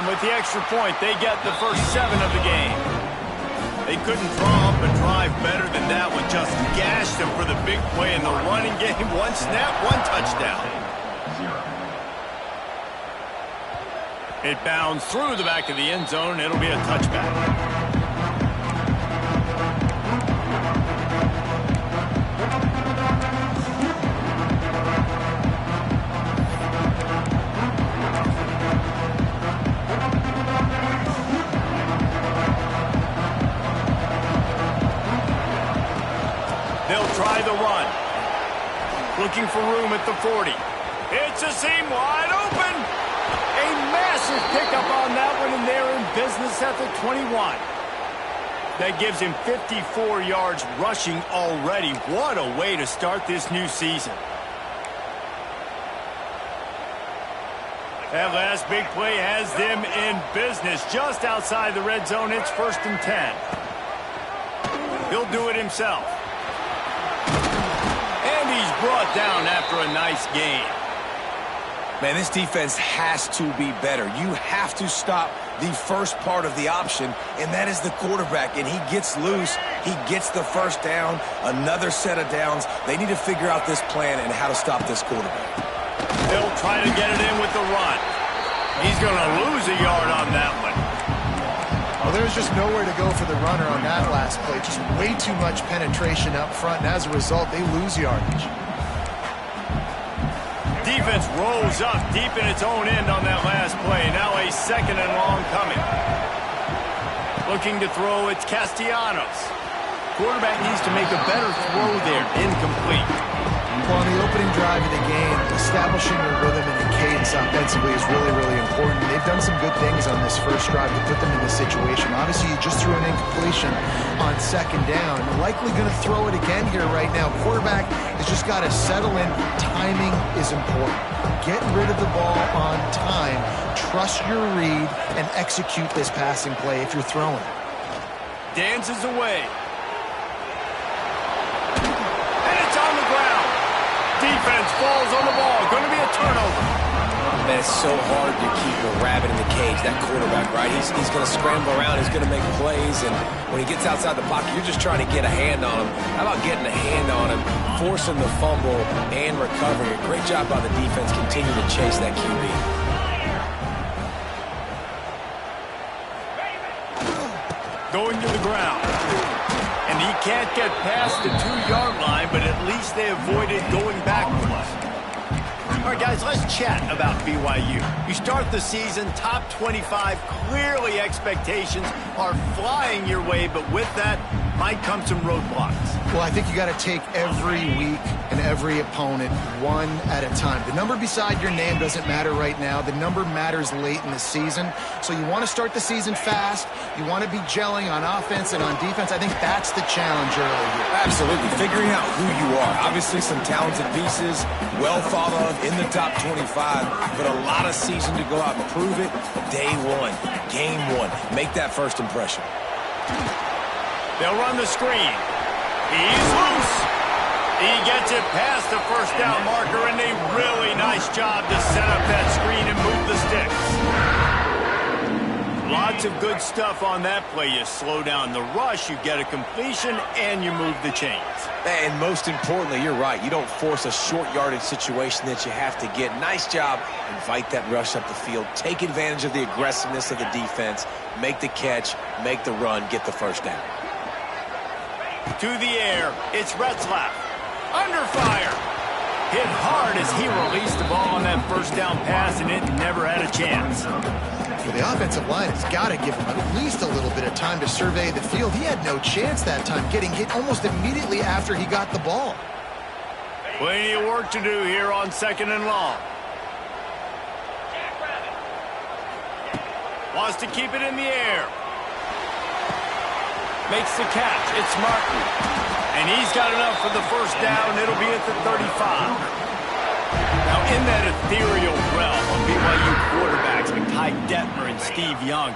with the extra point, they get the first 7 of the game. They couldn't draw up a drive better than that one. Just gashed them for the big play in the running game. 1 snap, 1 touchdown. It bounds through the back of the end zone. It'll be a touchback. Try the run. Looking for room at the 40. It's a seam wide open. A massive pickup on that one, and they're in business at the 21. That gives him 54 yards rushing already. What a way to start this new season. That last big play has them in business just outside the red zone. It's 1st and 10. He'll do it himself. He's brought down after a nice game. Man, this defense has to be better. You have to stop the first part of the option, and that is the quarterback. And he gets loose. He gets the first down, another set of downs. They need to figure out this plan and how to stop this quarterback. They'll try to get it in with the run. He's going to lose a yard on that one. Well, there's just nowhere to go for the runner on that last play. Just way too much penetration up front, and as a result, they lose yardage. Defense rolls up deep in its own end on that last play. Now a 2nd and long coming. Looking to throw, it's Castellanos. Quarterback needs to make a better throw there. Incomplete. Well, on the opening drive of the game, establishing a rhythm and a cadence offensively is really, really important. They've done some good things on this first drive to put them in this situation. Obviously, you just threw an incompletion on 2nd down. You're likely going to throw it again here right now. Quarterback has just got to settle in. Timing is important. Get rid of the ball on time. Trust your read and execute this passing play if you're throwing it. Dances away. Defense falls on the ball. Going to be a turnover. Man, it's so hard to keep a rabbit in the cage, that quarterback, right? He's going to scramble around. He's going to make plays, and when he gets outside the pocket, you're just trying to get a hand on him. How about getting a hand on him, forcing the fumble, and recovering? A great job by the defense. Continue to chase that QB. Going to the ground. And he can't get past the 2-yard line, but at least they avoided going backwards. All right, guys, let's chat about BYU. You start the season top 25. Clearly expectations are flying your way, but with that might come some roadblocks. Well, I think you got to take every week and every opponent one at a time. The number beside your name doesn't matter right now. The number matters late in the season. So you want to start the season fast. You want to be gelling on offense and on defense. I think that's the challenge early here. Absolutely. Figuring out who you are. Obviously some talented pieces, well thought of in the top 25, but a lot of season to go out and prove it. Day one, game one. Make that first impression. They'll run the screen. He's loose. He gets it past the first down marker, and a really nice job to set up that screen and move the sticks. Lots of good stuff on that play. You slow down the rush, you get a completion, and you move the chains. And most importantly, you're right. You don't force a short yardage situation that you have to get. Nice job. Invite that rush up the field. Take advantage of the aggressiveness of the defense. Make the catch, make the run, get the first down. To the air, it's Retzlaff. Under fire. Hit hard as he released the ball on that first down pass, and it never had a chance. Well, the offensive line has got to give him at least a little bit of time to survey the field. He had no chance that time, getting hit almost immediately after he got the ball. Plenty of work to do here on 2nd and long. Wants to keep it in the air. Makes the catch. It's Martin. And he's got enough for the first down. It'll be at the 35. Now, in that ethereal realm of BYU quarterbacks like Ty Detmer and Steve Young,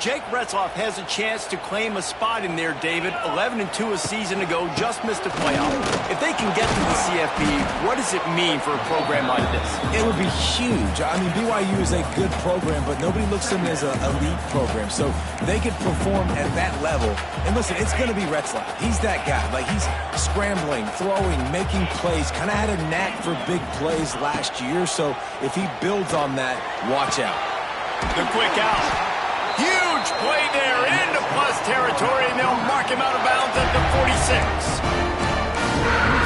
Jake Retzlaff has a chance to claim a spot in there, David. 11-2 a season ago, just missed a playoff. If they can get to the CFP, what does it mean for a program like this? It would be huge. I mean, BYU is a good program, but nobody looks at them as an elite program. So they could perform at that level. And listen, it's going to be Retzlaff. He's that guy. Like, he's scrambling, throwing, making plays. Kind of had a knack for big plays last year. So if he builds on that, watch out. The quick out. Huge play there into plus territory, and they'll mark him out of bounds at the 46.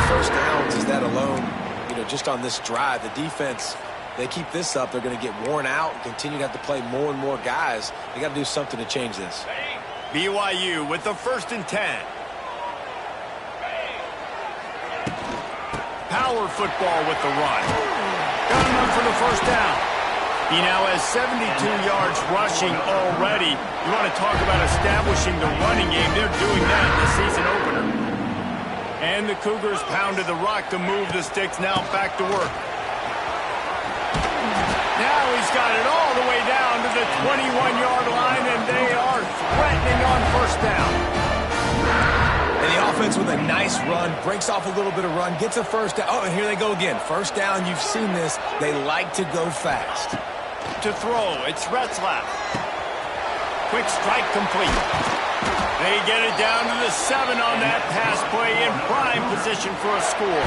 First downs is that alone. You know, just on this drive, the defense, they keep this up, they're going to get worn out and continue to have to play more and more guys. They got to do something to change this. BYU with the 1st and 10. Power football with the run. Got him up for the first down. He now has 72 yards rushing already. You want to talk about establishing the running game. They're doing that in the season opener. And the Cougars pounded the rock to move the sticks. Now back to work. Now he's got it all the way down to the 21-yard line, and they are threatening on first down. And the offense with a nice run, breaks off a little bit of run, gets a first down. Oh, and here they go again. First down, you've seen this. They like to go fast. To throw, it's Retzlaff. Quick strike complete. They get it down to the 7 on that pass play, in prime position for a score.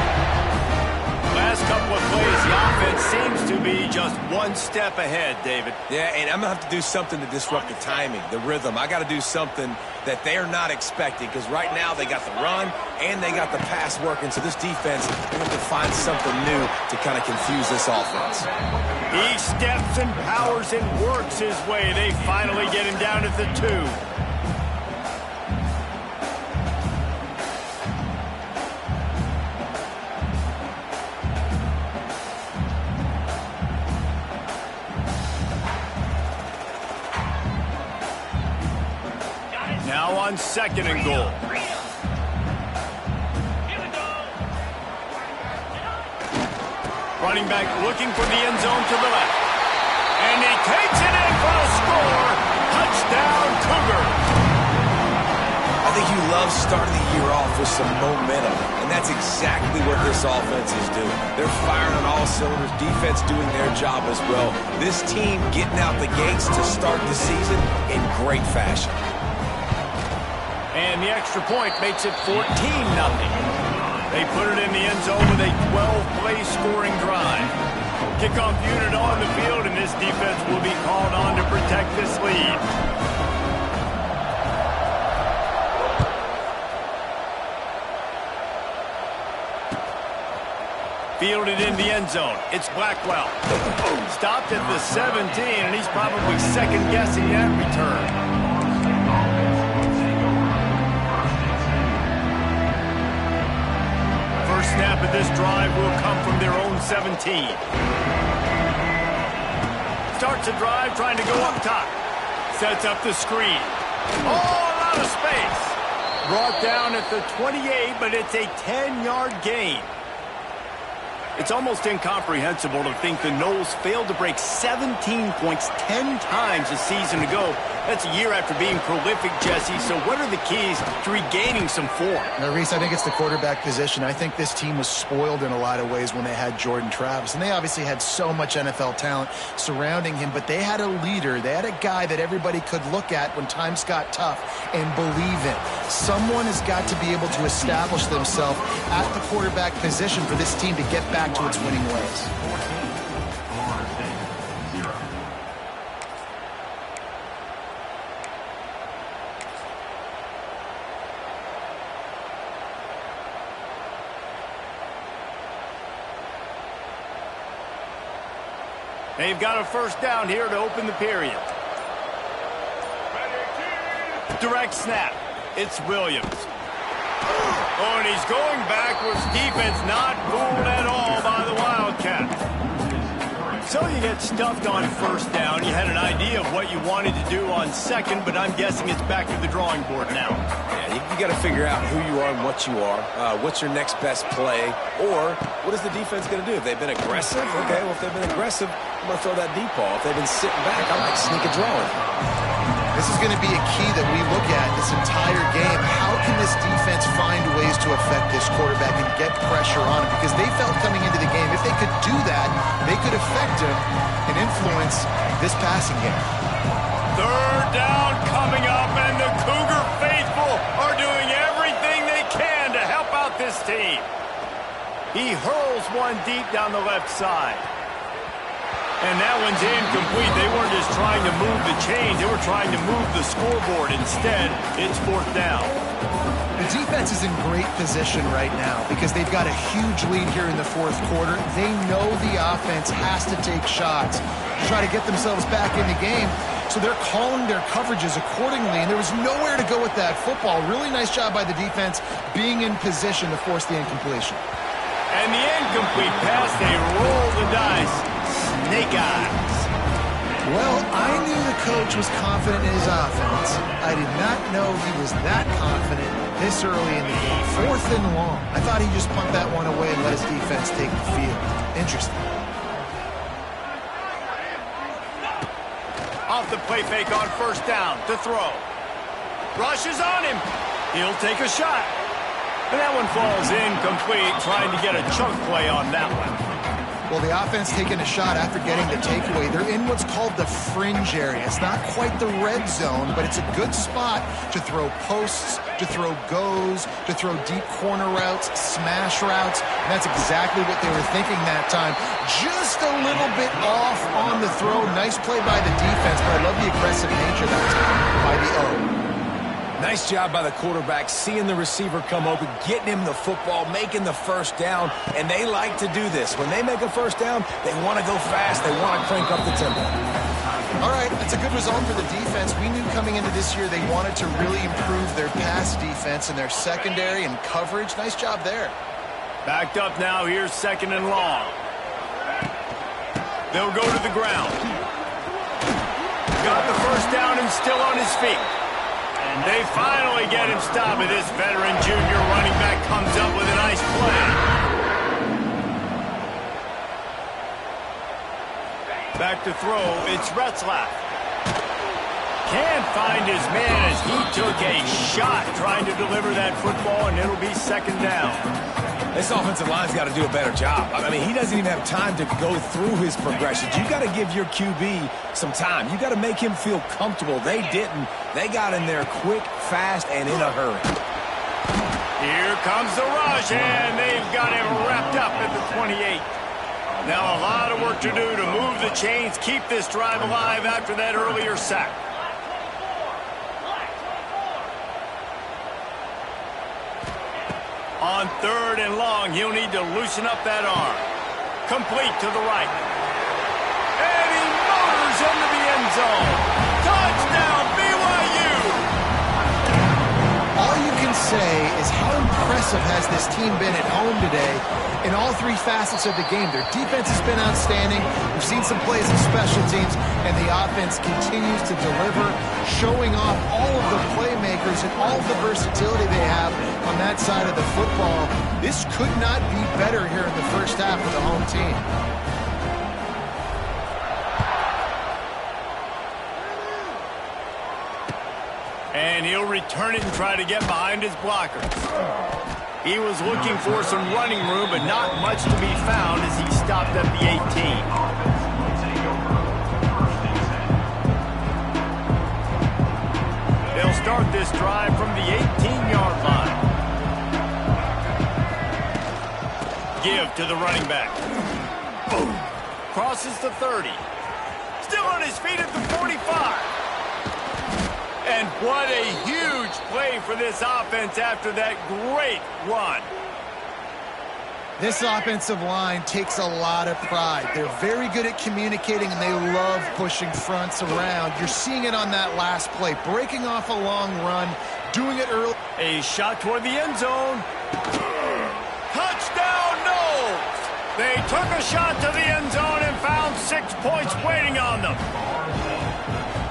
Last couple of plays, the offense seems to be just one step ahead, David. Yeah, and I'm going to have to do something to disrupt the timing, the rhythm. I got to do something that they're not expecting, because right now they got the run and they got the pass working. So this defense, they have to find something new to kind of confuse this offense. He steps and powers and works his way. They finally get him down at the 2. Now on 2nd and goal. Running back looking for the end zone to the left. And he takes it in for a score. Touchdown, Cougar. I think you love starting the year off with some momentum, and that's exactly what this offense is doing. They're firing on all cylinders, defense doing their job as well. This team getting out the gates to start the season in great fashion. And the extra point makes it 14-0. They put it in the end zone with a 12-play scoring drive. Kickoff unit on the field, and this defense will be called on to protect this lead. Fielded in the end zone. It's Blackwell. Stopped at the 17, and he's probably second-guessing that return. Snap of this drive will come from their own 17. Starts a drive trying to go up top. Sets up the screen. All out of space. Brought down at the 28, but it's a 10-yard gain. It's almost incomprehensible to think the Noles failed to break 17 points 10 times a season ago. That's a year after being prolific, Jesse. So what are the keys to regaining some form? Now, Reese, I think it's the quarterback position. I think this team was spoiled in a lot of ways when they had Jordan Travis. And they obviously had so much NFL talent surrounding him, but they had a leader. They had a guy that everybody could look at when times got tough and believe in. Someone has got to be able to establish themselves at the quarterback position for this team to get back to its winning ways. They've got a first down here to open the period. Direct snap. It's Williams. Oh, and he's going backwards. Defense not fooled at all by the Wildcats. So you get stuffed on first down. You had an idea of what you wanted to do on second, but I'm guessing it's back to the drawing board now. Yeah, you got to figure out who you are and what you are. What's your next best play? Or what is the defense going to do? If they've been aggressive, okay, well, if they've been aggressive, I'm going to throw that deep ball. If they've been sitting back, I might sneak a draw in. This is going to be a key that we look at this entire game. How can this defense find ways to affect this quarterback and get pressure on him? Because they felt coming into the game, if they could do that, they could affect him and influence this passing game. Third down coming up, and the Cougar faithful are doing everything they can to help out this team. He hurls one deep down the left side. And that one's incomplete. They weren't just trying to move the chains. They were trying to move the scoreboard. Instead, it's fourth down. The defense is in great position right now because they've got a huge lead here in the fourth quarter. They know the offense has to take shots to try to get themselves back in the game. So they're calling their coverages accordingly, and there was nowhere to go with that football. Really nice job by the defense being in position to force the incompletion. And the incomplete pass, they roll the dice. Snake eyes. Well, I knew the coach was confident in his offense. I did not know he was that confident this early in the game. Fourth and long. I thought he'd just punt that one away and let his defense take the field. Interesting. Off the play fake on first down to throw. Rush is on him. He'll take a shot. And that one falls incomplete, trying to get a chunk play on that one. Well, the offense taking a shot after getting the takeaway. They're in what's called the fringe area. It's not quite the red zone, but it's a good spot to throw posts, to throw goes, to throw deep corner routes, smash routes. And that's exactly what they were thinking that time. Just a little bit off on the throw. Nice play by the defense, but I love the aggressive nature that time by the O. Nice job by the quarterback, seeing the receiver come open, getting him the football, making the first down, and they like to do this. When they make a first down, they want to go fast. They want to crank up the tempo. All right, that's a good result for the defense. We knew coming into this year they wanted to really improve their pass defense and their secondary and coverage. Nice job there. Backed up now. Here's second and long. They'll go to the ground. Got the first down and still on his feet. They finally get him stopped, and this veteran junior running back comes up with a nice play. Back to throw, it's Retzlaff. Can't find his man as he took a shot trying to deliver that football, and it'll be second down. This offensive line's got to do a better job. I mean, he doesn't even have time to go through his progressions. You got to give your QB some time. You got to make him feel comfortable. They didn't. They got in there quick, fast, and in a hurry. Here comes the rush, and they've got him wrapped up at the 28. Now a lot of work to do to move the chains, keep this drive alive after that earlier sack. On third and long, he'll need to loosen up that arm. Complete to the right. And he motors into the end zone. Touchdown, BYU! All you can say is how impressive has this team been at home today in all three facets of the game. Their defense has been outstanding. We've seen some plays of special teams, and the offense continues to deliver, showing off all of the playmakers and all of the versatility they have on that side of the football. This could not be better here in the first half for the home team. And he'll return it and try to get behind his blockers. He was looking for some running room, but not much to be found as he stopped at the 18. They'll start this drive from the 18-yard line. Give to the running back. Boom. Crosses the 30. Still on his feet at the 45. And what a huge play for this offense after that great run. This offensive line takes a lot of pride. They're very good at communicating, and they love pushing fronts around. You're seeing it on that last play, breaking off a long run, doing it early. A shot toward the end zone. Touchdown, Noles! They took a shot to the end zone and found 6 points waiting on them.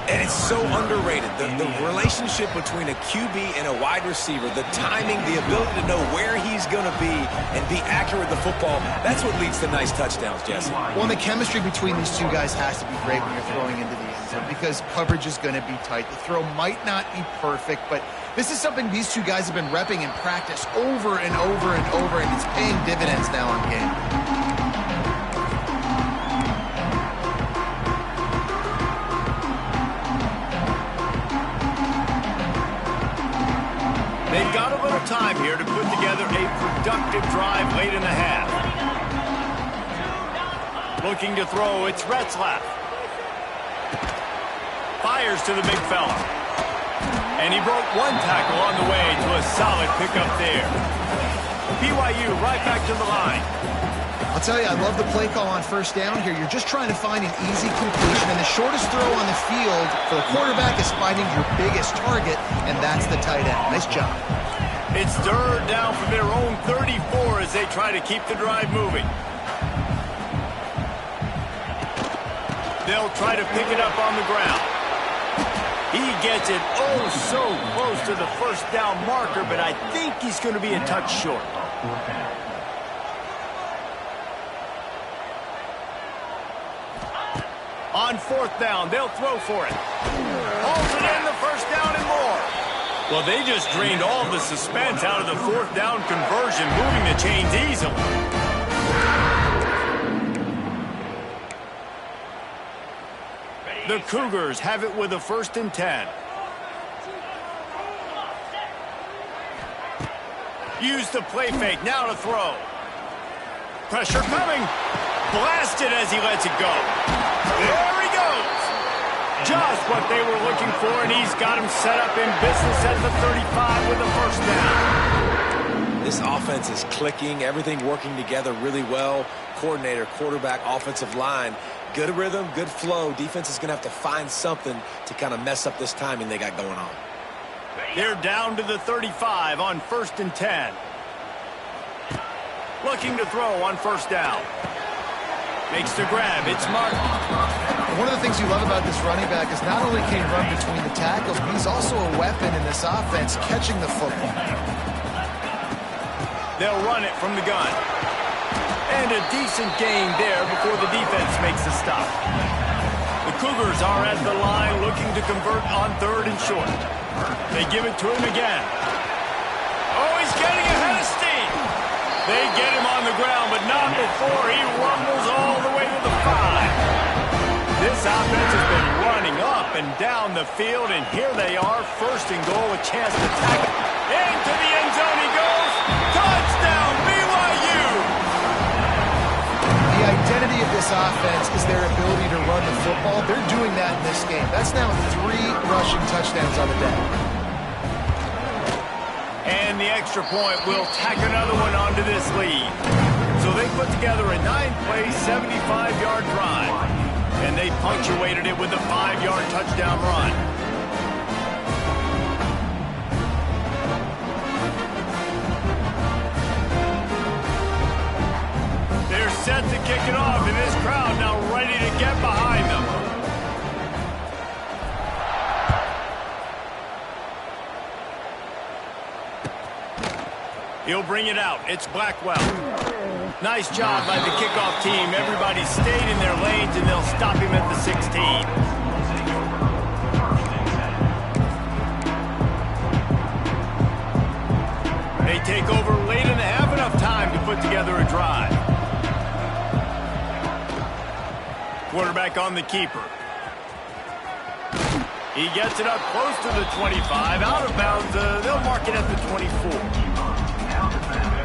And it's so underrated. The relationship between a QB and a wide receiver, the timing, the ability to know where he's going to be and be accurate with the football, that's what leads to nice touchdowns, Jesse. Well, and the chemistry between these two guys has to be great when you're throwing into the end zone because coverage is going to be tight. The throw might not be perfect, but this is something these two guys have been repping in practice over and over and over, and it's paying dividends now on game. They've got a little time here to put together a productive drive late in the half. Looking to throw, it's Retzlaff. Fires to the big fella. And he broke one tackle on the way to a solid pickup there. BYU right back to the line. I'll tell you, I love the play call on first down here. You're just trying to find an easy completion, and the shortest throw on the field for the quarterback is finding your biggest target, and that's the tight end. Nice job. It's third down from their own 34 as they try to keep the drive moving. They'll try to pick it up on the ground. He gets it oh so close to the first down marker, but I think he's going to be a touch short. On fourth down, they'll throw for it. Holds it in, the first down and more. Well, they just drained all the suspense out of the fourth down conversion, moving the chains easily. The Cougars have it with a 1st and 10. Use the play fake, now to throw. Pressure coming. Blasted as he lets it go. There he goes. Just what they were looking for, and he's got him set up in business at the 35 with a 1st down. This offense is clicking, everything working together really well. Coordinator, quarterback, offensive line. Good rhythm, good flow. Defense is going to have to find something to kind of mess up this timing they got going on. They're down to the 35 on 1st and 10. Looking to throw on 1st down. Makes the grab. It's Martin. One of the things you love about this running back is not only can he run between the tackles, but he's also a weapon in this offense, catching the football. They'll run it from the gun. And a decent gain there before the defense makes the stop. The Cougars are at the line looking to convert on 3rd and short. They give it to him again. Oh, he's getting ahead of steam. They get him on the ground, but not before he rumbles all the way to the 5. This offense has been running up and down the field, and here they are, 1st and goal, a chance to tackle. Into the end zone he goes. Touchdown, BYU! The identity of this offense is their ability to run the football. They're doing that in this game. That's now 3 rushing touchdowns on the day. And the extra point will tack another one onto this lead. So they put together a 9-play, 75-yard drive. And they punctuated it with a 5-yard touchdown run. They're set to kick it off, and this crowd now ready to get behind them. He'll bring it out. It's Blackwell. Nice job by the kickoff team. Everybody stayed in their lanes, and they'll stop him at the 16. They take over late in the half, enough time to put together a drive. Quarterback on the keeper. He gets it up close to the 25. Out of bounds, they'll mark it at the 24.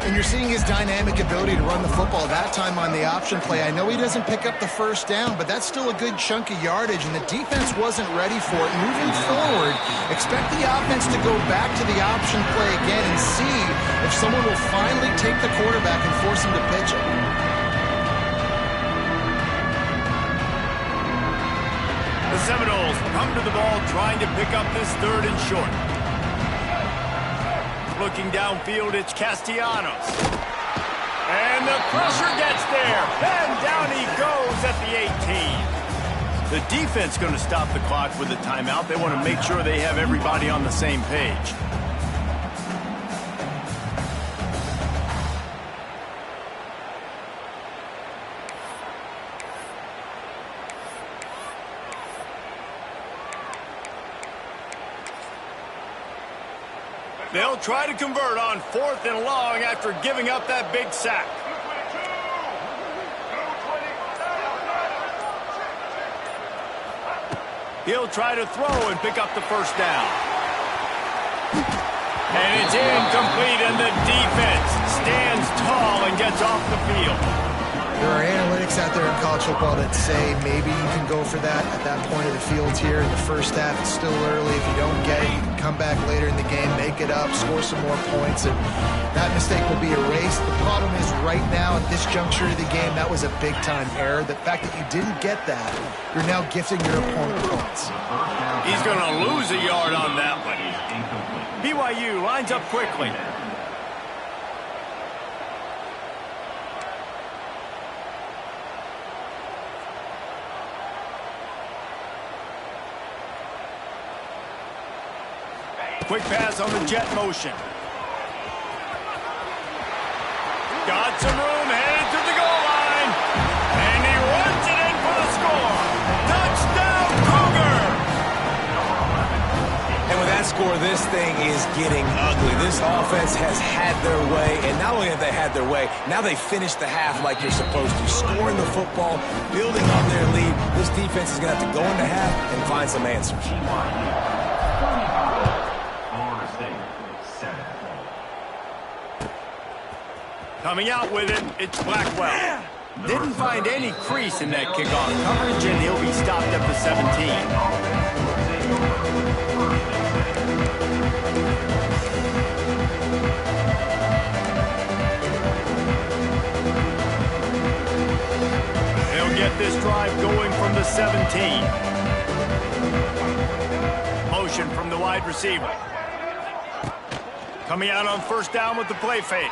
And you're seeing his dynamic ability to run the football, that time on the option play. I know he doesn't pick up the 1st down, but that's still a good chunk of yardage, and the defense wasn't ready for it. Moving forward, expect the offense to go back to the option play again and see if someone will finally take the quarterback and force him to pitch it. The Seminoles come to the ball trying to pick up this 3rd and short. Looking downfield, it's Castellanos. And the pressure gets there. And down he goes at the 18. The defense going to stop the clock with a timeout. They want to make sure they have everybody on the same page. They'll try to convert on 4th and long after giving up that big sack. He'll try to throw and pick up the first down. And it's incomplete, and the defense stands tall and gets off the field. There are analytics out there in college football that say maybe you can go for that at that point of the field here in the first half. It's still early. If you don't get it, you can come back later in the game, make it up, score some more points, and that mistake will be erased. The problem is right now at this juncture of the game, that was a big-time error. The fact that you didn't get that, you're now gifting your opponent points. He's going to lose a yard on that one. BYU lines up quickly. Quick pass on the jet motion. Got some room, headed to the goal line. And he runs it in for the score. Touchdown, Cougar! And with that score, this thing is getting ugly. This offense has had their way, and not only have they had their way, now they finished the half like you're supposed to, scoring the football, building on their lead. This defense is going to have to go into half and find some answers. Coming out with it, it's Blackwell. Didn't find any crease in that kickoff coverage, and he'll be stopped at the 17. They'll get this drive going from the 17. Motion from the wide receiver. Coming out on first down with the play fake.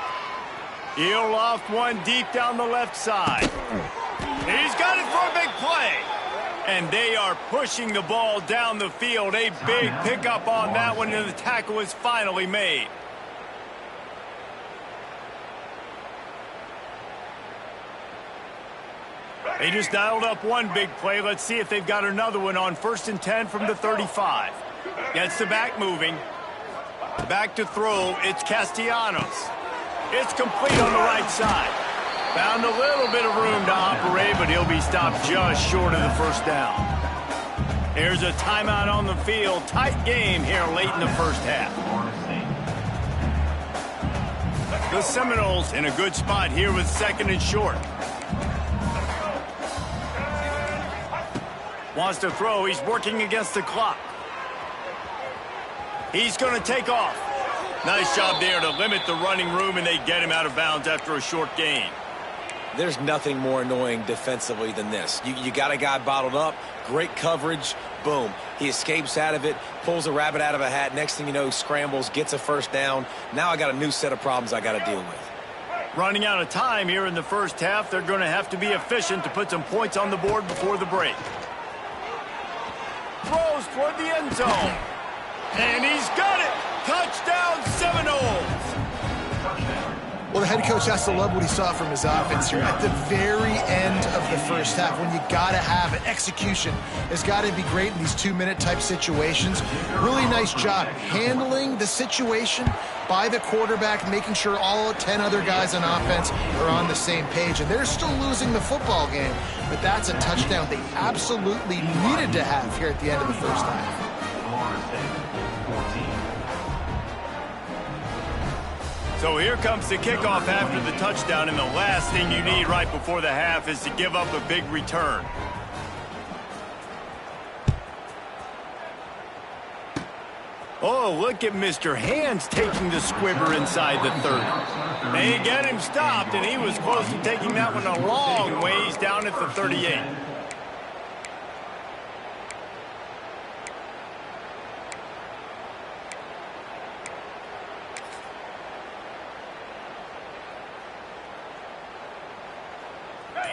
He'll loft one deep down the left side. He's got it for a big play. And they are pushing the ball down the field. A big pickup on that one, and the tackle is finally made. They just dialed up one big play. Let's see if they've got another one on 1st and 10 from the 35. Gets the back moving. Back to throw. It's Castellanos. It's complete on the right side. Found a little bit of room to operate, but he'll be stopped just short of the first down. Here's a timeout on the field. Tight game here late in the first half. The Seminoles in a good spot here with 2nd and short. Wants to throw. He's working against the clock. He's going to take off. Nice job there to limit the running room, and they get him out of bounds after a short gain. There's nothing more annoying defensively than this. You got a guy bottled up, great coverage, boom. He escapes out of it, pulls a rabbit out of a hat. Next thing you know, scrambles, gets a first down. Now I got a new set of problems I got to deal with. Running out of time here in the first half. They're going to have to be efficient to put some points on the board before the break. Throws toward the end zone. And he's got it. Touchdown, Seminoles. Well, the head coach has to love what he saw from his offense here at the very end of the first half, when you got to have it. Execution has got to be great in these 2-minute type situations. Really nice job handling the situation by the quarterback, making sure all 10 other guys on offense are on the same page. And they're still losing the football game, but that's a touchdown they absolutely needed to have here at the end of the first half. So here comes the kickoff after the touchdown, and the last thing you need right before the half is to give up a big return. Oh, look at Mr. Hands taking the squibber inside the 30. They get him stopped, and he was close to taking that one a long ways down at the 38.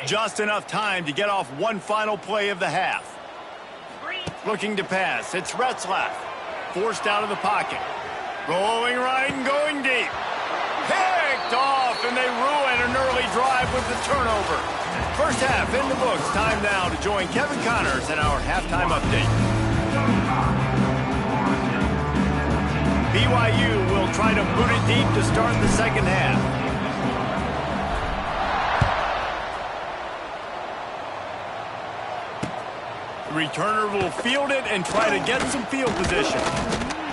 Just enough time to get off one final play of the half. Looking to pass. It's Retzlaff. Forced out of the pocket. Rolling right and going deep. Picked off, and they ruin an early drive with the turnover. First half in the books. Time now to join Kevin Connors in our halftime update. BYU will try to boot it deep to start the second half. The returner will field it and try to get some field position.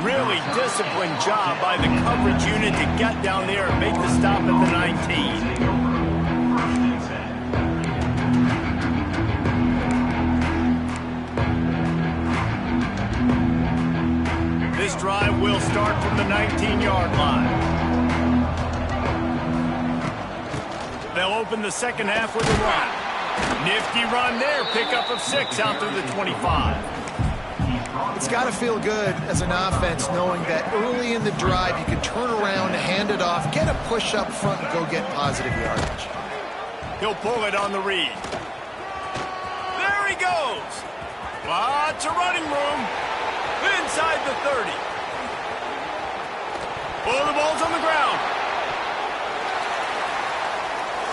Really disciplined job by the coverage unit to get down there and make the stop at the 19. This drive will start from the 19-yard line. They'll open the second half with a run. Nifty run there, pickup of 6 out through the 25. It's got to feel good as an offense knowing that early in the drive you can turn around, hand it off, get a push up front, and go get positive yardage. He'll pull it on the read. There he goes. Lots of running room. Inside the 30. Oh, the ball's on the ground.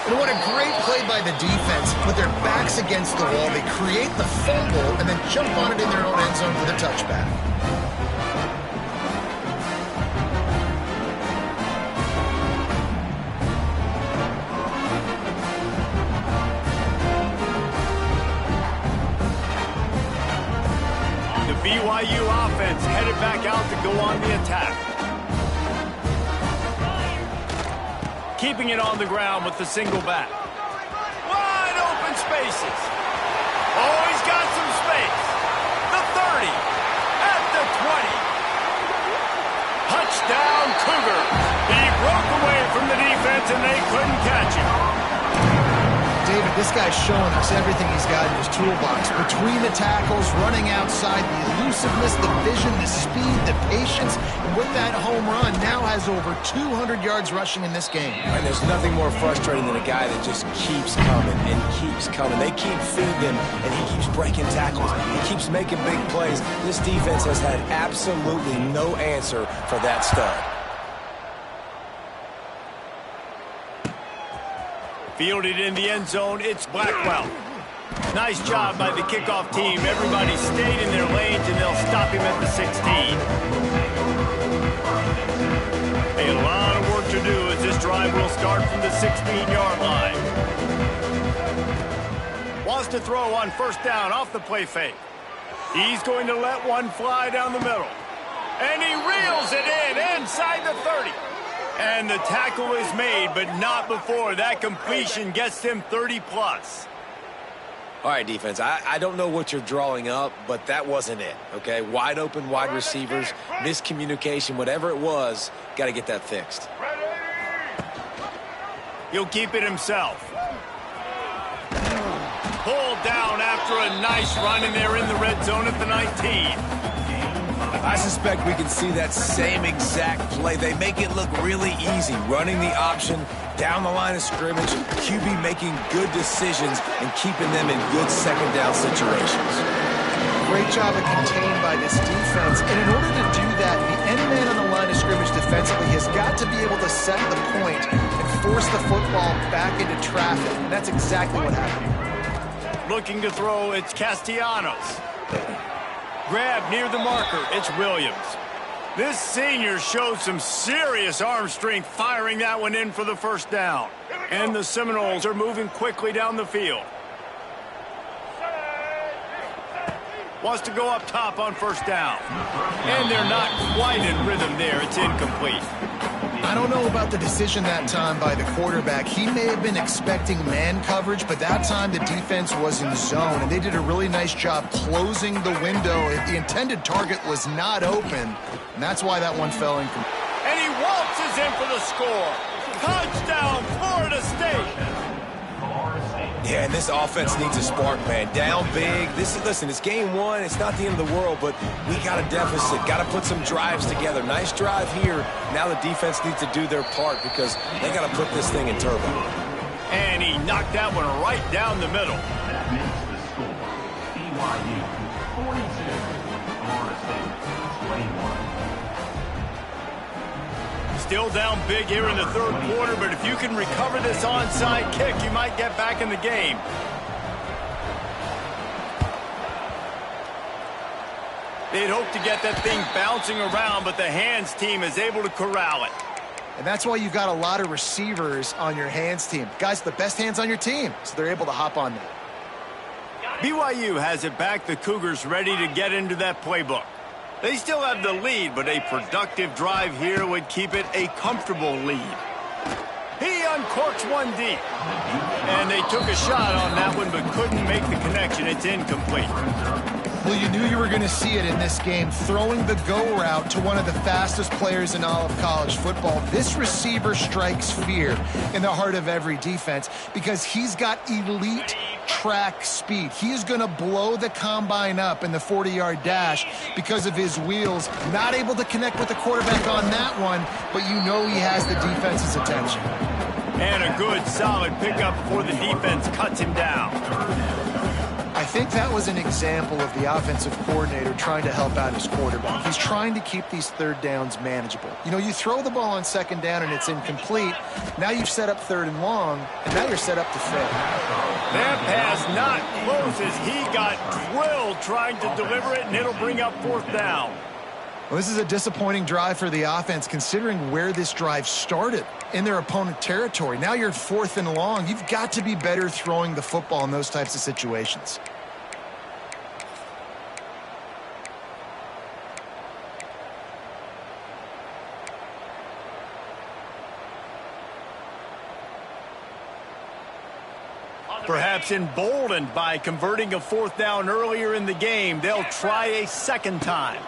And what a great play by the defense. Put their backs against the wall. They create the fumble and then jump on it in their own end zone for the touchback. The BYU offense headed back out to go on the attack. Keeping it on the ground with the single back. Wide open spaces. Oh, he's got some space. The 30. At the 20. Touchdown, Cougar. He broke away from the defense and they couldn't catch him. David, this guy's showing us everything he's got in his toolbox. Between the tackles, running outside, the elusiveness, the vision, the speed, the patience. And with that home run, now has over 200 yards rushing in this game. And there's nothing more frustrating than a guy that just keeps coming and keeps coming. They keep feeding him, and he keeps breaking tackles. He keeps making big plays. This defense has had absolutely no answer for that stud. Fielded in the end zone, it's Blackwell. Nice job by the kickoff team. Everybody stayed in their lanes, and they'll stop him at the 16. A lot of work to do as this drive will start from the 16-yard line. Wants to throw on first down off the play fake. He's going to let one fly down the middle. And he reels it in inside the 30. And the tackle is made, but not before that completion gets them 30-plus. All right, defense, I don't know what you're drawing up, but that wasn't it, okay? Wide open wide receivers, miscommunication, whatever it was, got to get that fixed. He'll keep it himself. Pulled down after a nice run, and they're in the red zone at the 19. I suspect we can see that same exact play. They make it look really easy, running the option down the line of scrimmage, QB making good decisions and keeping them in good second down situations. Great job of contained by this defense. And in order to do that, the end man on the line of scrimmage defensively has got to be able to set the point and force the football back into traffic. And that's exactly what happened. Looking to throw, it's Castellanos. Grab near the marker, it's Williams. This senior shows some serious arm strength firing that one in for the first down. And the Seminoles are moving quickly down the field. Wants to go up top on first down. And they're not quite in rhythm there. It's incomplete. I don't know about the decision that time by the quarterback. He may have been expecting man coverage, but that time the defense was in zone, and they did a really nice job closing the window. The intended target was not open, and that's why that one fell incomplete. And he waltzes in for the score. Touchdown, Florida State. Yeah, and this offense needs a spark, man. Down big. Listen, it's game one. It's not the end of the world, but we got a deficit. Got to put some drives together. Nice drive here. Now the defense needs to do their part because they got to put this thing in turbo. And he knocked that one right down the middle. That makes the score BYU Still down big here in the third quarter, but if you can recover this onside kick, you might get back in the game. They'd hope to get that thing bouncing around, but the hands team is able to corral it. And that's why you've got a lot of receivers on your hands team. Guys, the best hands on your team, so they're able to hop on that. BYU has it back. The Cougars ready to get into that playbook. They still have the lead, but a productive drive here would keep it a comfortable lead. He uncorks one deep. And they took a shot on that one, but couldn't make the connection. It's incomplete. Well, you knew you were going to see it in this game, throwing the go route to one of the fastest players in all of college football. This receiver strikes fear in the heart of every defense because he's got elite track speed. He is going to blow the combine up in the 40-yard dash because of his wheels. Not able to connect with the quarterback on that one, but you know he has the defense's attention. And a good, solid pickup before the defense cuts him down. I think that was an example of the offensive coordinator trying to help out his quarterback. He's trying to keep these third downs manageable. You know, you throw the ball on second down and it's incomplete. Now you've set up third and long, and now you're set up to fail. That pass not close as he got drilled trying to deliver it, and it'll bring up fourth down. Well, this is a disappointing drive for the offense considering where this drive started in their opponent territory. Now you're fourth and long. You've got to be better throwing the football in those types of situations. Perhaps emboldened by converting a fourth down earlier in the game, they'll try a second time.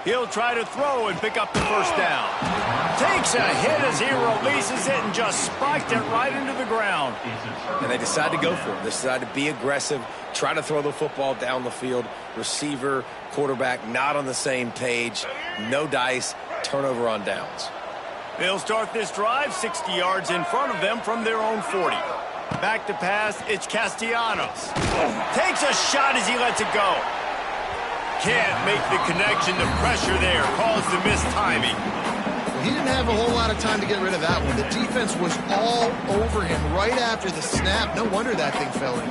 He'll try to throw and pick up the first down. Takes a hit as he releases it and just spiked it right into the ground. And they decide to go for it. They decide to be aggressive, try to throw the football down the field. Receiver, quarterback, not on the same page. No dice, turnover on downs. They'll start this drive 60 yards in front of them from their own 40. Back to pass, it's Castellanos. Takes a shot as he lets it go. Can't make the connection. The pressure there caused the missed timing. He didn't have a whole lot of time to get rid of that one. The defense was all over him right after the snap. No wonder that thing fell in.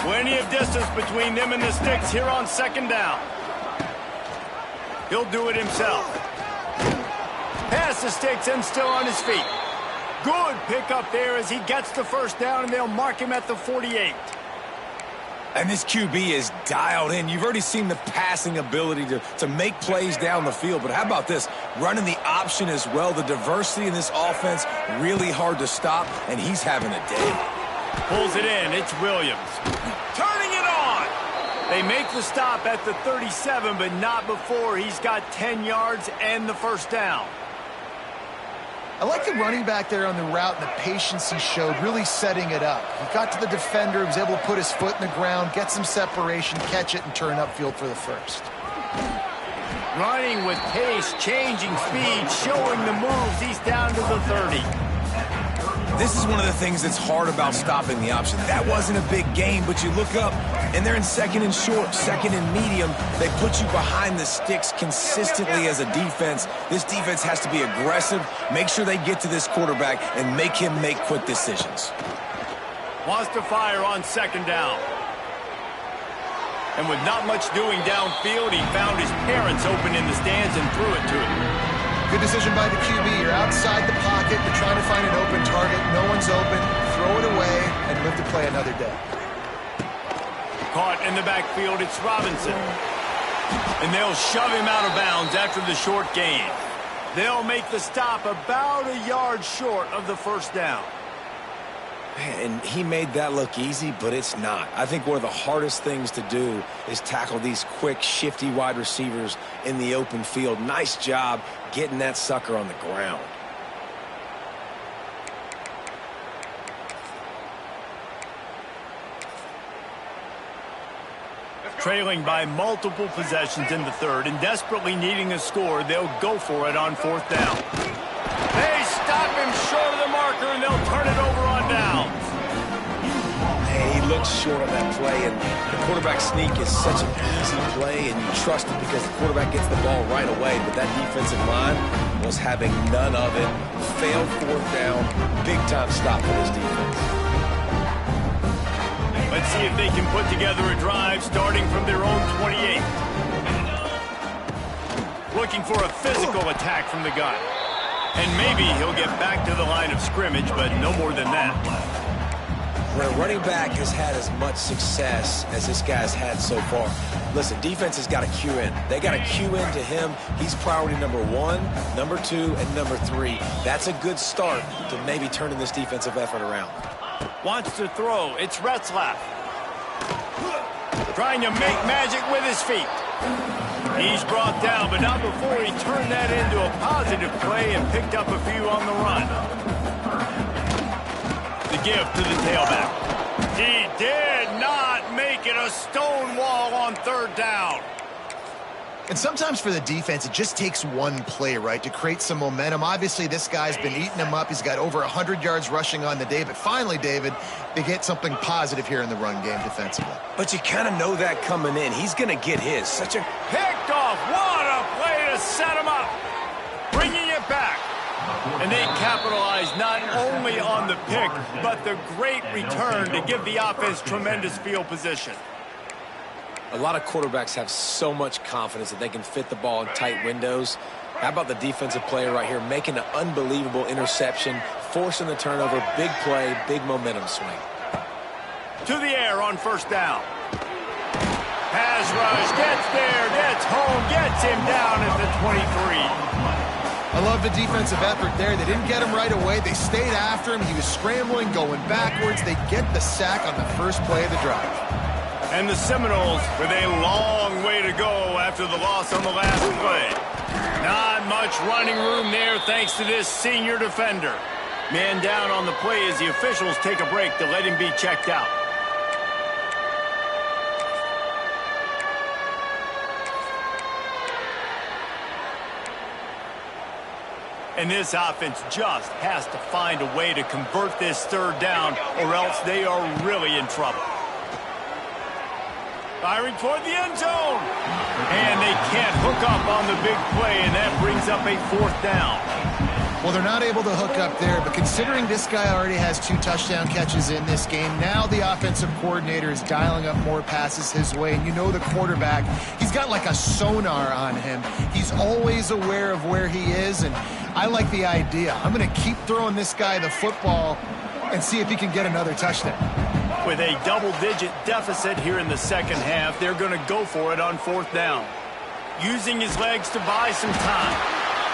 Plenty of distance between them and the sticks here on second down. He'll do it himself. Past the sticks and still on his feet. Good pickup there as he gets the first down, and they'll mark him at the 48. And this QB is dialed in. You've already seen the passing ability to make plays down the field. But how about this? Running the option as well. The diversity in this offense, really hard to stop, and he's having a day. Pulls it in. It's Williams. Turning it on. They make the stop at the 37, but not before he's got 10 yards and the first down. I like the running back there on the route and the patience he showed, really setting it up. He got to the defender, was able to put his foot in the ground, get some separation, catch it, and turn upfield for the first. Running with pace, changing speed, showing the moves. He's down to the 30. This is one of the things that's hard about stopping the option. That wasn't a big gain, but you look up, and they're in second and short, second and medium. They put you behind the sticks consistently as a defense. This defense has to be aggressive, make sure they get to this quarterback, and make him make quick decisions. Wants to fire on second down. And with not much doing downfield, he found his parents open in the stands and threw it to him. Good decision by the QB. You're outside the pocket. You're trying to find an open target. No one's open. Throw it away and live to play another day. Caught in the backfield, it's Robinson. And they'll shove him out of bounds after the short gain. They'll make the stop about a yard short of the first down. And he made that look easy, but it's not. I think one of the hardest things to do is tackle these quick, shifty wide receivers in the open field. Nice job getting that sucker on the ground. Trailing by multiple possessions in the third and desperately needing a score, they'll go for it on fourth down. They stop him short of the marker, and they'll turn it over on downs. Hey, he looks short on that play, and the quarterback sneak is such an easy play, and you trust it because the quarterback gets the ball right away. But that defensive line was having none of it. Failed fourth down. Big-time stop for this defense. Let's see if they can put together a drive starting from their own 28. Looking for a physical attack from the gun. And maybe he'll get back to the line of scrimmage, but no more than that. When a running back has had as much success as this guy's had so far, listen, defense has got to cue in. They got to cue in to him. He's priority number 1, number 2, and number 3. That's a good start to maybe turning this defensive effort around. Wants to throw. It's Retzlaff. Trying to make magic with his feet. He's brought down, but not before he turned that into a positive play and picked up a few on the run. The give to the tailback. He did not make it a stone wall on third down. And sometimes for the defense, it just takes one play, right, to create some momentum. Obviously, this guy's been eating them up. He's got over 100 yards rushing on the day. But finally, David, they get something positive here in the run game defensively. But you kind of know that coming in. He's going to get his. Such a picked off. What a play to set him up. Bringing it back. And they capitalize not only on the pick, but the great return to give the offense tremendous field position. A lot of quarterbacks have so much confidence that they can fit the ball in tight windows. How about the defensive player right here making an unbelievable interception, forcing the turnover, big play, big momentum swing. To the air on first down. Pass rush, gets there, gets home, gets him down at the 23. I love the defensive effort there. They didn't get him right away. They stayed after him. He was scrambling, going backwards. They get the sack on the first play of the drive. And the Seminoles with a long way to go after the loss on the last play. Not much running room there thanks to this senior defender. Man down on the play as the officials take a break to let him be checked out. And this offense just has to find a way to convert this third down, or else they are really in trouble. Firing toward the end zone. And they can't hook up on the big play, and that brings up a fourth down. Well, they're not able to hook up there, but considering this guy already has 2 touchdown catches in this game, now the offensive coordinator is dialing up more passes his way. And you know the quarterback, he's got like a sonar on him. He's always aware of where he is, and I like the idea. I'm going to keep throwing this guy the football and see if he can get another touchdown. With a double-digit deficit here in the second half, they're going to go for it on fourth down. Using his legs to buy some time.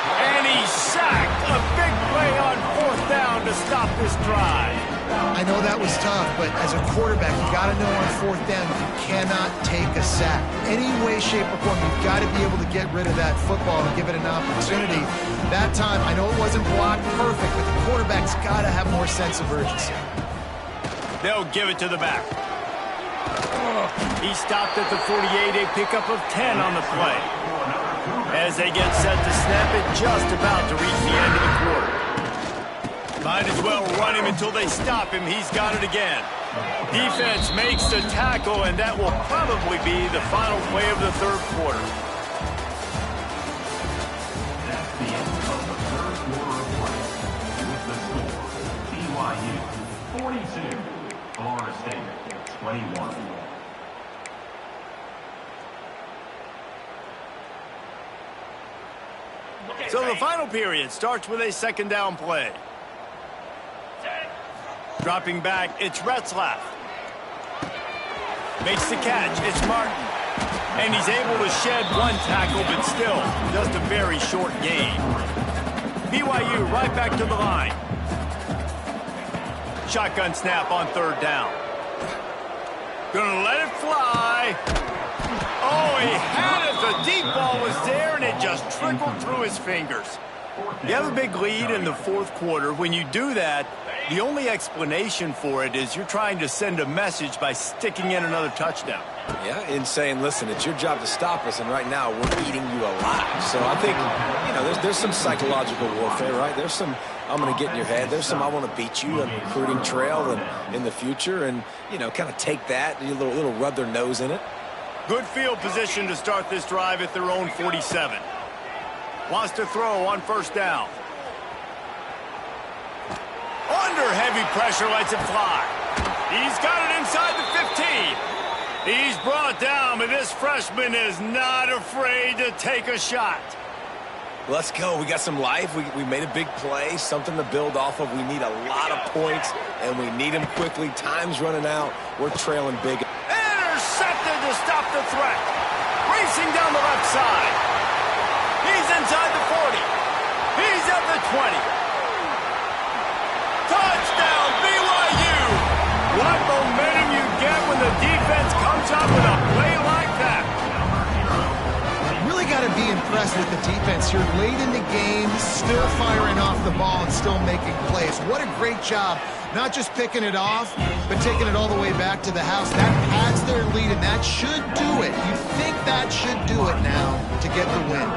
And he sacked. A big play on fourth down to stop this drive. I know that was tough, but as a quarterback, you got to know on fourth down you cannot take a sack. Any way, shape, or form, you've got to be able to get rid of that football and give it an opportunity. That time, I know it wasn't blocked perfect, but the quarterback's got to have more sense of urgency. They'll give it to the back. He stopped at the 48, a pickup of 10 on the play. As they get set to snap it, just about to reach the end of the quarter. Might as well run him until they stop him. He's got it again. Defense makes the tackle, and that will probably be the final play of the third quarter. That's the end of the third quarter of play. With the score, BYU 42, Florida State 21. So the final period starts with a second down play. Dropping back, it's Retzlaff. Makes the catch, it's Martin. And he's able to shed one tackle, but still, just a very short gain. BYU right back to the line. Shotgun snap on third down. Gonna let it fly. Oh, he had it. The deep ball was there, and it just trickled through his fingers. You have a big lead in the fourth quarter. When you do that, The only explanation for it is you're trying to send a message by sticking in another touchdown. Yeah, in saying, listen, it's your job to stop us, and right now we're eating you alive. So I think, you know, there's some psychological warfare, right? There's some, I'm going to get in your head. There's some, I want to beat you on recruiting trail and in the future, and, you know, kind of take that, a little rub their nose in it. Good field position to start this drive at their own 47. Wants to throw on first down. Under heavy pressure, lets it fly. He's got it inside the 15. He's brought down, but this freshman is not afraid to take a shot. Let's go. We got some life. We made a big play, something to build off of. We need a lot of points, and we need them quickly. Time's running out. We're trailing big. Intercepted to stop the threat. Racing down the left side. He's inside the 40. He's at the 20. Touchdown, BYU! What momentum you get when the defense comes up with a play like that. Really got to be impressed with the defense here. Late in the game, still firing off the ball and still making plays. What a great job. Not just picking it off, but taking it all the way back to the house. That pads their lead, and that should do it. You think that should do it now to get the win.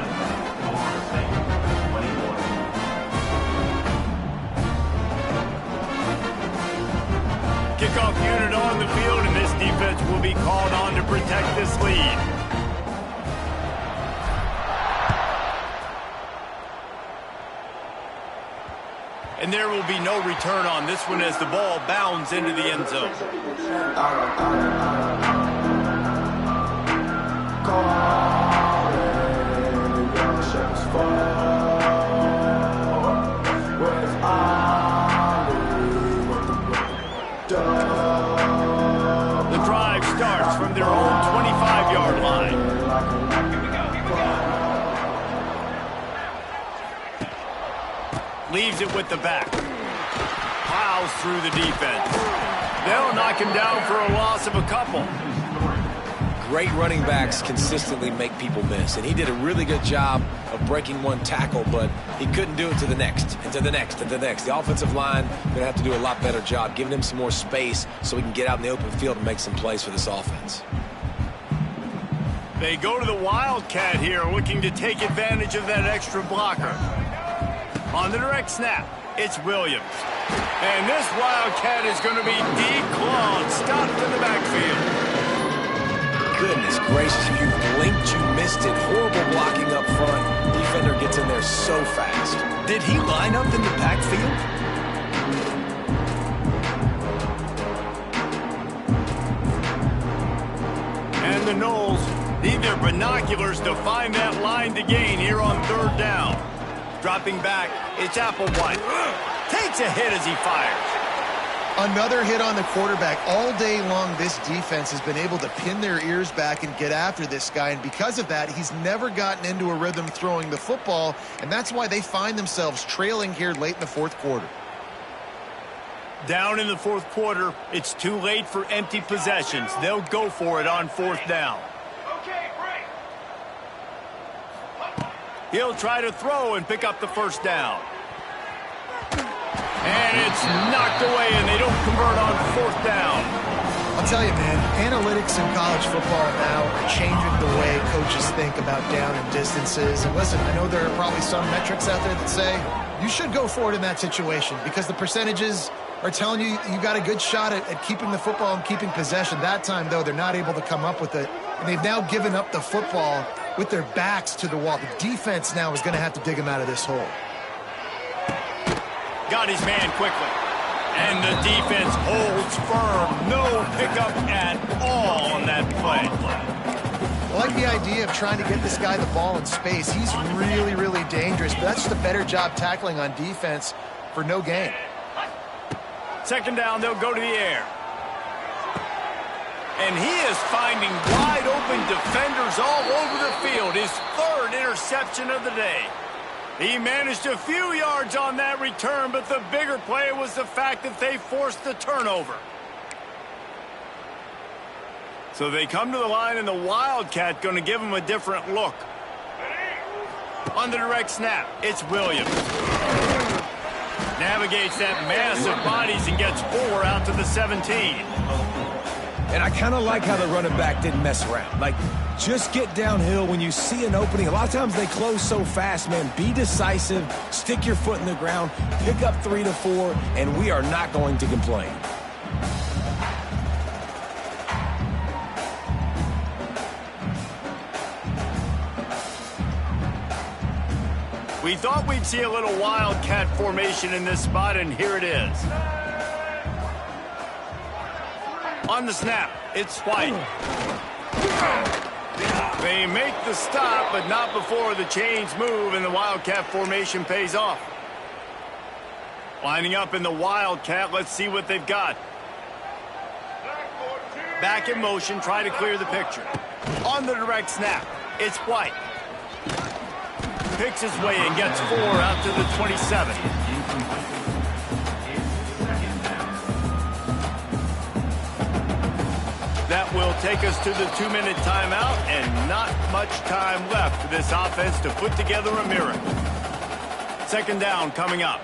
Kickoff unit on the field, and this defense will be called on to protect this lead. And there will be no return on this one as the ball bounds into the end zone. The drive starts from their own 25-yard line. Leaves it with the back. Plows through the defense. They'll knock him down for a loss of a couple. Great running backs consistently make people miss, and he did a really good job of breaking one tackle, but he couldn't do it to the next, and to the next, and to the next. The offensive line going to have to do a lot better job giving him some more space so he can get out in the open field and make some plays for this offense. They go to the Wildcat here, looking to take advantage of that extra blocker. On the direct snap, it's Williams. And this Wildcat is going to be declawed, stopped in the backfield. Goodness gracious, if you blinked, you missed it. Horrible blocking up front. Defender gets in there so fast. Did he line up in the backfield? And the Noles need their binoculars to find that line to gain here on third down. Dropping back, it's Applewhite. Takes a hit as he fires. Another hit on the quarterback. All day long, this defense has been able to pin their ears back and get after this guy, and because of that, he's never gotten into a rhythm throwing the football, and that's why they find themselves trailing here late in the fourth quarter. Down in the fourth quarter, it's too late for empty possessions. They'll go for it on fourth down. He'll try to throw and pick up the first down. And it's knocked away, and they don't convert on fourth down. I'll tell you, man, analytics in college football now are changing the way coaches think about down and distances. And listen, I know there are probably some metrics out there that say you should go for it in that situation because the percentages are telling you you got a good shot at keeping the football and keeping possession. That time, though, they're not able to come up with it. And they've now given up the football with their backs to the wall. The defense now is going to have to dig them out of this hole. Got his man quickly. And the defense holds firm. No pickup at all on that play. I like the idea of trying to get this guy the ball in space. He's really, really dangerous, but that's just a better job tackling on defense for no gain. Second down, they'll go to the air. And he is finding wide open defenders all over the field. His third interception of the day. He managed a few yards on that return, but the bigger play was the fact that they forced the turnover. So they come to the line, and the Wildcat going to give him a different look. On the direct snap, it's Williams. Navigates that mass of bodies and gets 4 out to the 17. And I kind of like how the running back didn't mess around. Like, just get downhill when you see an opening. A lot of times they close so fast, man. Be decisive, stick your foot in the ground, pick up 3 to 4, and we are not going to complain. We thought we'd see a little wildcat formation in this spot, and here it is. On the snap, it's White. They make the stop, but not before the chains move and the wildcat formation pays off. Lining up in the wildcat, let's see what they've got. Back in motion, try to clear the picture. On the direct snap, it's White. Picks his way and gets 4 out to the 27. That will take us to the 2-minute timeout, and not much time left for this offense to put together a miracle. 2nd down coming up.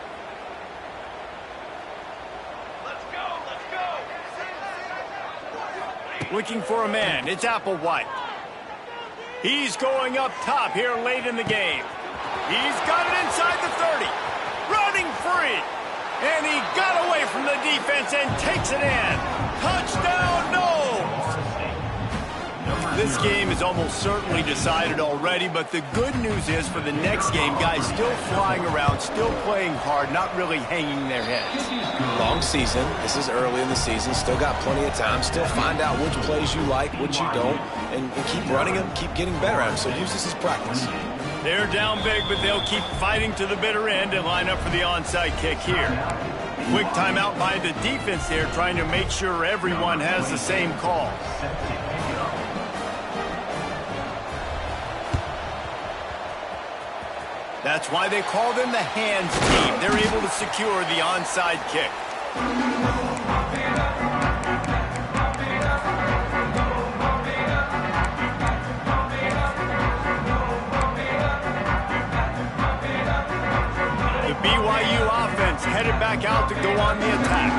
Let's go. Looking for a man. It's Applewhite. He's going up top here late in the game. He's got it inside the 30. Running free. And he got away from the defense and takes it in. Touchdown, no! This game is almost certainly decided already, but the good news is for the next game, guys still flying around, still playing hard, not really hanging their heads. Long season. This is early in the season. Still got plenty of time. Still find out which plays you like, which you don't, and keep running them, keep getting better at them. So use this as practice. They're down big, but they'll keep fighting to the bitter end and line up for the onside kick here. Quick timeout by the defense there, trying to make sure everyone has the same call. That's why they call them the hands team. They're able to secure the onside kick. The BYU offense headed back out to go on the attack.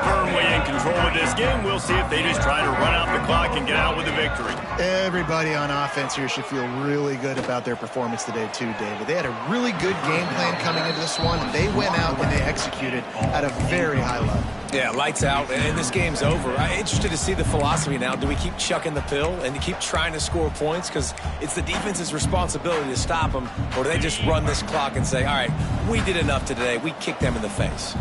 Firmly in control of this game. We'll see if they just try to run out the clock and get out with a victory. Everybody on offense here should feel really good about their performance today too, David. They had a really good game plan coming into this one. They went out and they executed at a very high level. Yeah, lights out, and this game's over. I'm interested to see the philosophy now. Do we keep chucking the pill and keep trying to score points? Because it's the defense's responsibility to stop them, or do they just run this clock and say, all right, we did enough today. We kicked them in the face.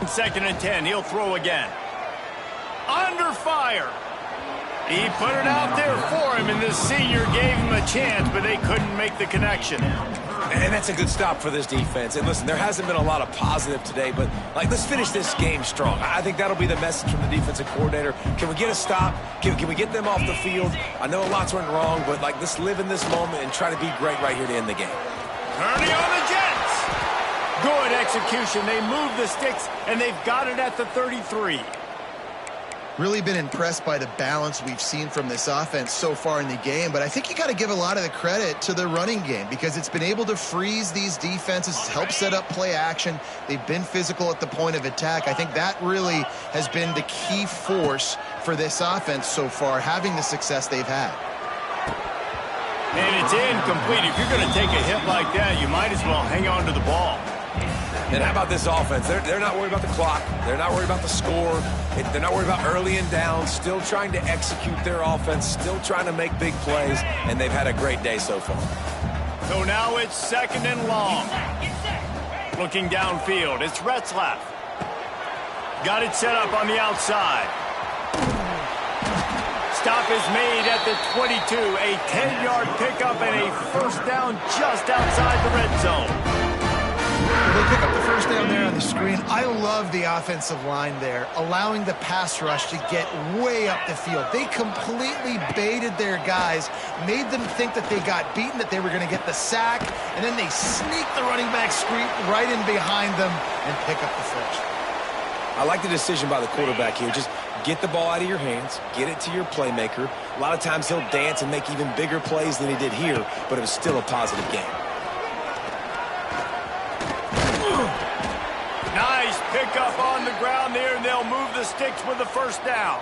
2nd and 10, he'll throw again. Under fire. He put it out there for him, and the senior gave him a chance, but they couldn't make the connection. And that's a good stop for this defense. And listen, there hasn't been a lot of positive today, but let's finish this game strong. I think that'll be the message from the defensive coordinator. Can we get a stop? Can we get them off the field? I know lots went wrong, but let's live in this moment and try to be great right here to end the game. Turning on the Jets. Good execution. They move the sticks, and they've got it at the 33. Really been impressed by the balance we've seen from this offense so far in the game, but I think you got to give a lot of the credit to the running game because it's been able to freeze these defenses, help set up play action. They've been physical at the point of attack. I think that really has been the key force for this offense so far, having the success they've had. And it's incomplete. If you're going to take a hit like that, you might as well hang on to the ball. And how about this offense? They're not worried about the clock. They're not worried about the score. They're not worried about early and down. Still trying to execute their offense. Still trying to make big plays. And they've had a great day so far. So now it's 2nd and long. Looking downfield. It's Retzlaff. Got it set up on the outside. Stop is made at the 22. A 10-yard pickup and a 1st down just outside the red zone. They pick up the 1st down there on the screen. I love the offensive line there, allowing the pass rush to get way up the field. They completely baited their guys, made them think that they got beaten, that they were going to get the sack, and then they sneak the running back screen right in behind them and pick up the 1st. I like the decision by the quarterback here. Just get the ball out of your hands, get it to your playmaker. A lot of times he'll dance and make even bigger plays than he did here, but it was still a positive game. the ground there, and they'll move the sticks with the first down.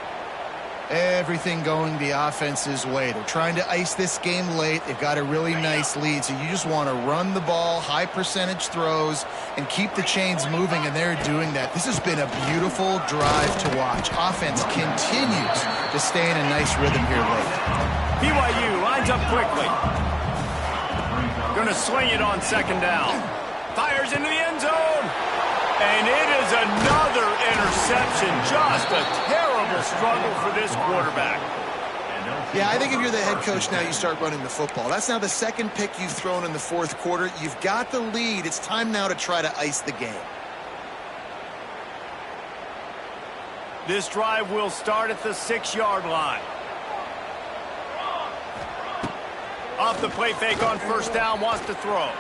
Everything going the offense's way. They're trying to ice this game late. They've got a really nice lead, so you just want to run the ball, high percentage throws, and keep the chains moving, and they're doing that. This has been a beautiful drive to watch. Offense continues to stay in a nice rhythm here late. BYU lines up quickly. Going to swing it on second down. Fires into the end zone. And it is another interception. Just a terrible struggle for this quarterback. Yeah, I think if you're the head coach now, you start running the football. That's now the second pick you've thrown in the fourth quarter. You've got the lead. It's time now to try to ice the game. This drive will start at the 6-yard line. Off the play fake on first down, wants to throw.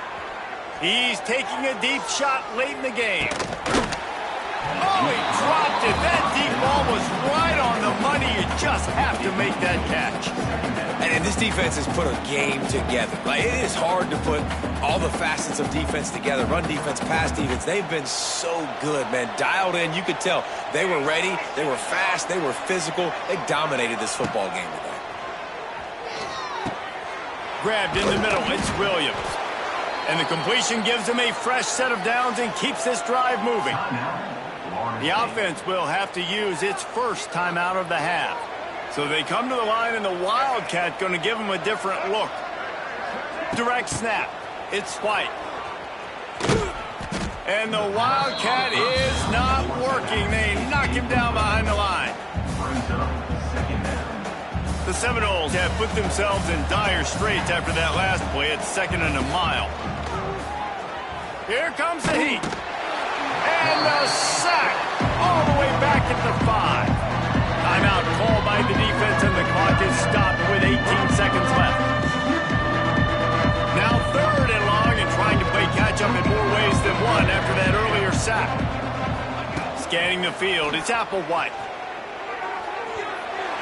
He's taking a deep shot late in the game. Oh, he dropped it. That deep ball was right on the money. You just have to make that catch. And this defense has put a game together. Like, it is hard to put all the facets of defense together. Run defense, pass defense. They've been so good, man. Dialed in. You could tell they were ready. They were fast. They were physical. They dominated this football game today. Grabbed in the middle. It's Williams. And the completion gives him a fresh set of downs and keeps this drive moving. The offense will have to use its first timeout of the half. So they come to the line, and the Wildcat going to give them a different look. Direct snap. It's White. And the Wildcat is not working. They knock him down behind the line. The Seminoles have put themselves in dire straits after that last play. It's 2nd and a mile. Here comes the heat. And the sack all the way back at the 5. Timeout called by the defense, and the clock is stopped with 18 seconds left. Now 3rd and long, and trying to play catch-up in more ways than one after that earlier sack. Scanning the field, it's Applewhite.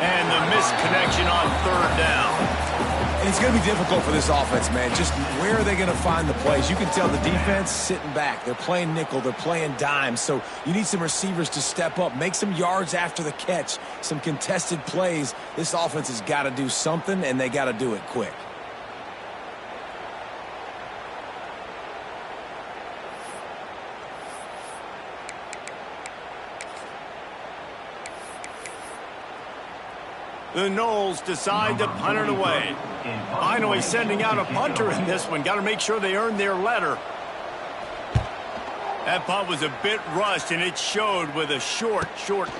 And the misconnection on 3rd down. And it's going to be difficult for this offense, man. Just where are they going to find the plays? You can tell the defense sitting back. They're playing nickel. They're playing dime. So you need some receivers to step up, make some yards after the catch, some contested plays. This offense has got to do something, and they got to do it quick. The Noles decide to punt it away. Finally sending out a punter in this one. Got to make sure they earn their letter. That punt was a bit rushed, and it showed with a short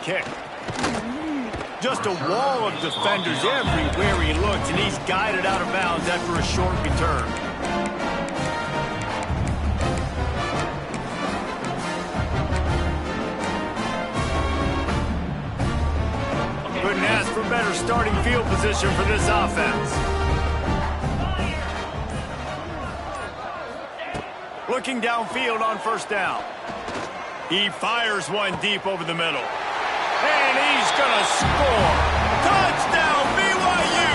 kick. Just a wall of defenders everywhere he looks, and he's guided out of bounds after a short return. Couldn't ask for better starting field position for this offense. Looking downfield on first down. He fires one deep over the middle. And he's going to score. Touchdown, BYU!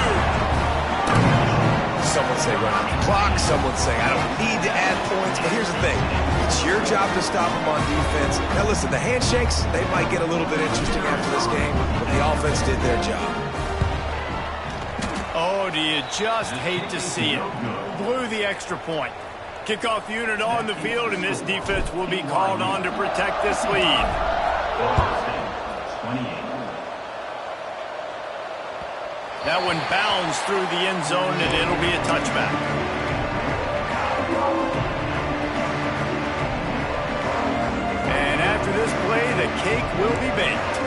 Someone say run out the clock. Someone say I don't need to add points. But here's the thing. It's your job to stop them on defense. Now listen, the handshakes, they might get a little bit interesting after this game, but the offense did their job. Oh, do you just hate to see it? Blew the extra point. Kickoff unit on the field, and this defense will be called on to protect this lead. That one bounds through the end zone, and it'll be a touchback. And after this play, the cake will be baked.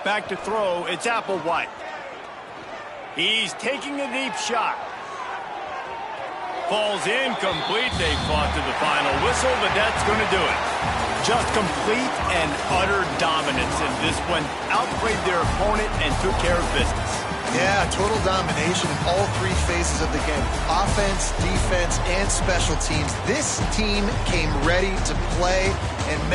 Back to throw, it's Applewhite. He's taking a deep shot. Falls incomplete. They fought to the final whistle, but that's going to do it. Just complete and utter dominance in this one. Outplayed their opponent and took care of business. Yeah, total domination in all 3 phases of the game. Offense, defense, and special teams. This team came ready to play, and man,